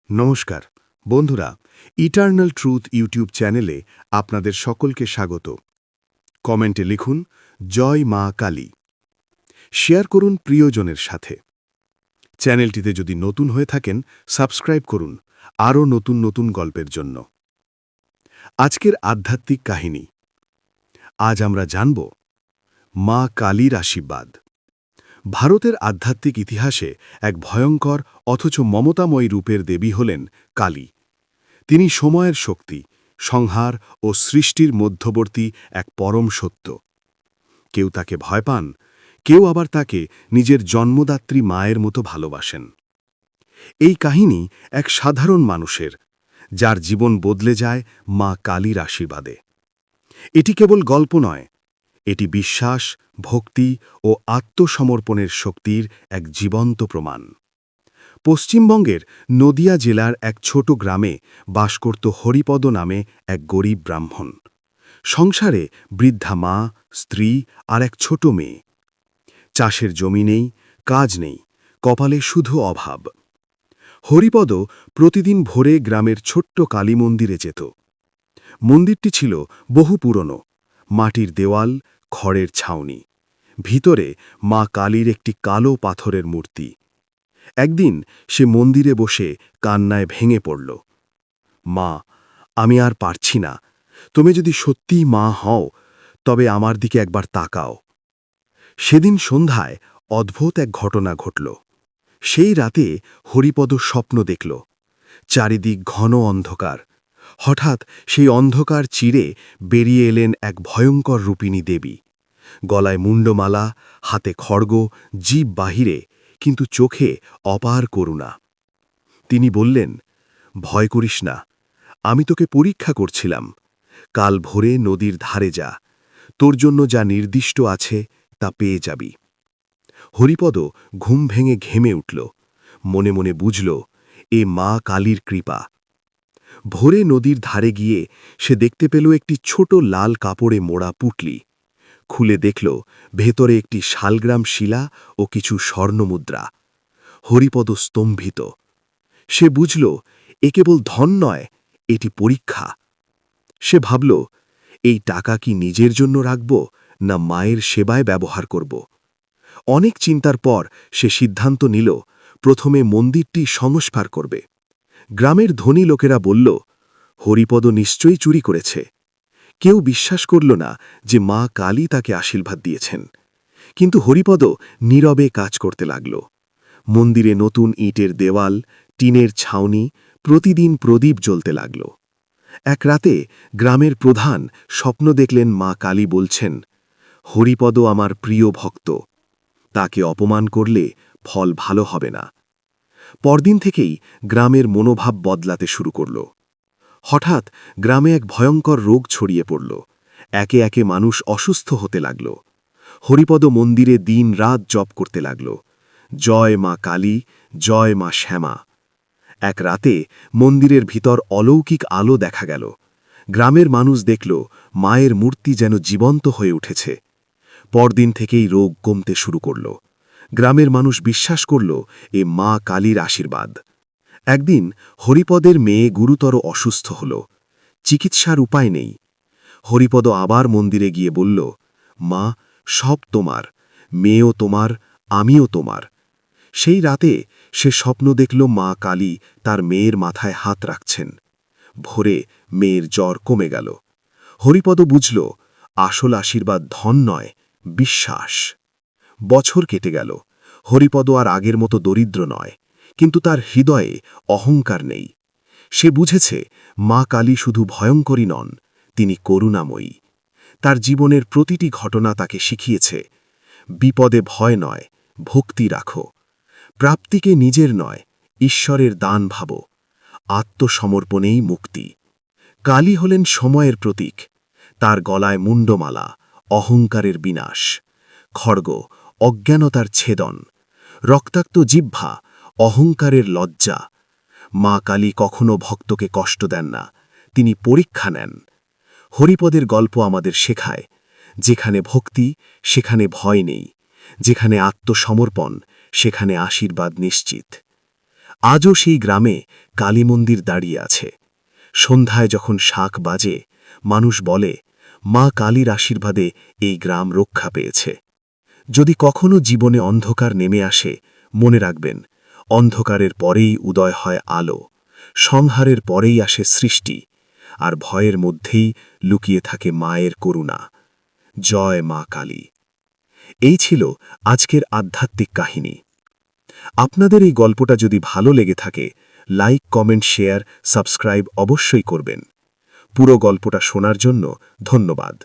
নমস্কার বন্ধুরা, eternal truth YouTube চ্যানেলে আপনাদের সকলকে স্বাগত। কমেন্টে লিখুন জয় মা কালী। শেয়ার করুন প্রিয়জনের সাথে। চ্যানেলটিতে যদি নতুন হয়ে থাকেন সাবস্ক্রাইব করুন আরও নতুন নতুন গল্পের জন্য। আজকের আধ্যাত্মিক কাহিনী। আজ আমরা জানব মা কালীর আশীর্বাদ। ভারতের আধ্যাত্মিক ইতিহাসে এক ভয়ঙ্কর অথচ মমতাময়ী রূপের দেবী হলেন কালী। তিনি সময়ের শক্তি, সংহার ও সৃষ্টির মধ্যবর্তী এক পরম সত্য। কেউ তাকে ভয় পান, কেউ আবার তাকে নিজের জন্মদাত্রী মায়ের মতো ভালোবাসেন। এই কাহিনী এক সাধারণ মানুষের, যার জীবন বদলে যায় মা কালীর আশীর্বাদে। এটি কেবল গল্প নয়, এটি বিশ্বাস, ভক্তি ও আত্মসমর্পণের শক্তির এক জীবন্ত প্রমাণ। পশ্চিমবঙ্গের নদিয়া জেলার এক ছোট গ্রামে বাস করত হরিপদ নামে এক গরিব ব্রাহ্মণ। সংসারে বৃদ্ধা মা, স্ত্রী আর এক ছোট মেয়ে। চাষের জমি নেই, কাজ নেই, কপালে শুধু অভাব। হরিপদ প্রতিদিন ভোরে গ্রামের ছোট্ট কালী মন্দিরে যেত। মন্দিরটি ছিল বহু পুরনো, মাটির দেওয়াল, খড়ের ছাউনি। ভিতরে মা কালীর একটি কালো পাথরের মূর্তি। একদিন সে মন্দিরে বসে কান্নায় ভেঙে পড়ল। মা, আমি আর পারছি না, তুমি যদি সত্যিই মা হও তবে আমার দিকে একবার তাকাও। সেদিন সন্ধ্যায় অদ্ভুত এক ঘটনা ঘটল। সেই রাতে হরিপদ স্বপ্ন দেখল। চারিদিক ঘন অন্ধকার। হঠাৎ সেই অন্ধকার চিরে বেরিয়ে এলেন এক ভয়ঙ্কর রূপিণী দেবী। গলায় মুন্ডমালা, হাতে খড়গ, জিভ বাহিরে, কিন্তু চোখে অপার করুণা। তিনি বললেন, ভয় করিস না, আমি তোকে পরীক্ষা করছিলাম। কাল ভোরে নদীর ধারে যা, তোর জন্য যা নির্দিষ্ট আছে তা পেয়ে যাবি। হরিপদ ঘুম ভেঙে ঘেমে উঠল। মনে মনে বুঝল, এ মা কালীর কৃপা। ভোরে নদীর ধারে গিয়ে সে দেখতে পেল একটি ছোট লাল কাপড়ে মোড়া পুঁটলি। খুলে দেখল ভেতরে একটি শালগ্রাম শিলা ও কিছু স্বর্ণমুদ্রা। হরিপদ স্তম্ভিত। সে বুঝল, এ কেবল ধন নয়, এটি পরীক্ষা। সে ভাবল, এই টাকা কি নিজের জন্য রাখব না মায়ের সেবায় ব্যবহার করব। অনেক চিন্তার পর সে সিদ্ধান্ত নিল, প্রথমে মন্দিরটি সংস্কার করবে। গ্রামের ধনী লোকেরা বলল, হরিপদ নিশ্চয়ই চুরি করেছে। কেউ বিশ্বাস করল না যে মা কালী তাকে আশীর্বাদ দিয়েছেন। কিন্তু হরিপদ নীরবে কাজ করতে লাগল। মন্দিরে নতুন ইটের দেওয়াল, টিনের ছাউনি, প্রতিদিন প্রদীপ জ্বলতে লাগল। এক রাতে গ্রামের প্রধান স্বপ্ন দেখলেন মা কালী বলছেন, হরিপদ আমার প্রিয় ভক্ত, তাকে অপমান করলে ফল ভালো হবে না। পরদিন থেকেই গ্রামের মনোভাব বদলাতে শুরু করল। হঠাৎ গ্রামে এক ভয়ঙ্কর রোগ ছড়িয়ে পড়ল। একে একে মানুষ অসুস্থ হতে লাগল। হরিপদ মন্দিরে দিন রাত জপ করতে লাগল, জয় মা কালী, জয় মা শ্যামা। এক রাতে মন্দিরের ভিতর অলৌকিক আলো দেখা গেল। গ্রামের মানুষ দেখল মায়ের মূর্তি যেন জীবন্ত হয়ে উঠেছে। পরদিন থেকেই রোগ কমতে শুরু করল। গ্রামের মানুষ বিশ্বাস করল, এ মা কালীর আশীর্বাদ। একদিন হরিপদের মেয়ে গুরুতর অসুস্থ হল। চিকিৎসার উপায় নেই। হরিপদ আবার মন্দিরে গিয়ে বলল, মা, সব তোমার, মেয়েও তোমার, আমিও তোমার। সেই রাতে সে স্বপ্ন দেখল মা কালী তার মেয়ের মাথায় হাত রাখছেন। ভোরে মেয়ের জ্বর কমে গেল। হরিপদ বুঝল, আসল আশীর্বাদ ধন নয়, বিশ্বাস। বছর কেটে গেল। হরিপদ আর আগের মতো দরিদ্র নয়, কিন্তু তার হৃদয়ে অহংকার নেই। সে বুঝেছে, মা কালী শুধু ভয়ঙ্করী নন, তিনি করুণাময়ী। তার জীবনের প্রতিটি ঘটনা তাকে শিখিয়েছে, বিপদে ভয় নয়, ভক্তি রাখো। প্রাপ্তিকে নিজের নয়, ঈশ্বরের দান ভাবো। আত্মসমর্পণেই মুক্তি। কালী হলেন সময়ের প্রতীক। তার গলায় মুন্ডমালা, অহংকারের বিনাশ। খড়গ, অজ্ঞানতার ছেদন। রক্তাক্ত জিহ্বা, অহংকারের লজ্জা। মা কালী কখনো ভক্তকে কষ্ট দেন না, তিনি পরীক্ষা নেন। হরিপদের গল্প আমাদের শেখায়, যেখানে ভক্তি সেখানে ভয় নেই, যেখানে আত্মসমর্পণ সেখানে আশীর্বাদ নিশ্চিত। আজও সেই গ্রামে কালী মন্দির দাঁড়িয়ে আছে। সন্ধ্যায় যখন শাঁখ বাজে, মানুষ বলে, মা কালীর আশীর্বাদে এই গ্রাম রক্ষা পেয়েছে। যদি কখনো জীবনে অন্ধকার নেমে আসে, মনে রাখবেন, অন্ধকারের পরেই উদয় হয় আলো, সংহারের পরেই আসে সৃষ্টি, আর ভয়ের মধ্যেই লুকিয়ে থাকে মায়ের করুণা। জয় মা কালী। এই ছিল আজকের আধ্যাত্মিক কাহিনী। আপনাদের এই গল্পটা যদি ভালো লেগে থাকে, লাইক, কমেন্ট, শেয়ার, সাবস্ক্রাইব অবশ্যই করবেন। পুরো গল্পটা শোনার জন্য ধন্যবাদ।